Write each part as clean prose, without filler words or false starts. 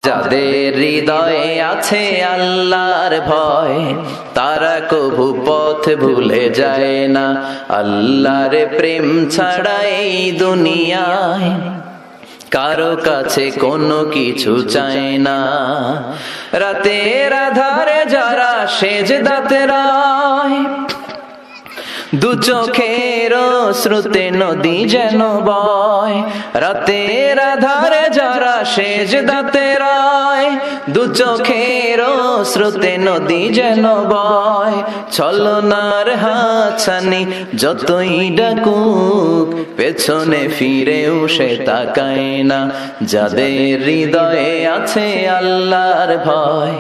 যাদের হৃদয়ে আছে আল্লাহর ভয়, তারা কভু পথ ভুলে যায় না। আল্লাহর প্রেম ছাড়া এই দুনিয়ায় কারো কাছে কোনো কিছু চায় না। রাতের আধারে যারা সেজদাতে রয়, দু চোখের শ্রুতে নদী যেন বয়। রাতের আধারে যারা সেজদাতে রয়, দু চোখের শ্রুতে নদী যেন বয়। ছলনার হাতছানি যতই ডাকুক, পেছনে ফিরেও সে তাকায় না। যাদের হৃদয়ে আছে আল্লাহর ভয়,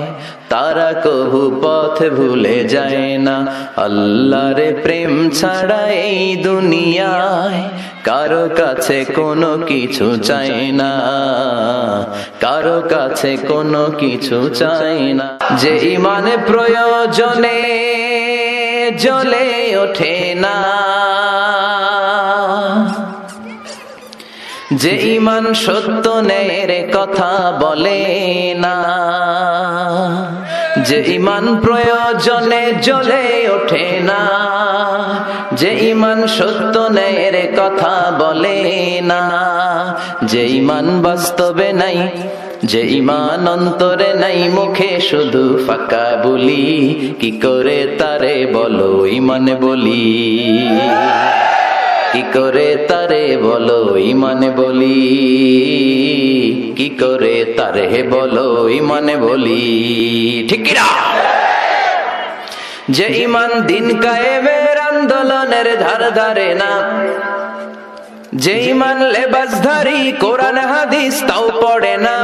তারা কভু পথ ভুলে যায় না। আল্লাহর প্রেম ছাড়া এই দুনিয়ায় কারো কাছে কোনো কিছু চায় না, কারো কাছে কোনো কিছু চায় না। যে ইমান প্রয়োজনে জ্বলে ওঠে না, যে ইমান সত্য ন্যায়ের কথা বলে না, যে ইমান প্রয়োজনে জ্বলে ওঠে না, যে ইমান সত্য ন্যায়ের কথা বলে না, যে ইমান বাস্তবে নাই, যে ইমান অন্তরে নাই, মুখে শুধু ফাঁকা বলি, কি করে তারে বলো ইমান বলি, কি করে তারে বলো ইমান বলি, কি করে তারে বলো ইমান বলি। ঠিক কিনা? যে ইমান দিন কায়েমের আন্দোলনের ধার ধারে না, যে ইমান লেবাসধারী কোরআন হাদিস তাও পড়ে না।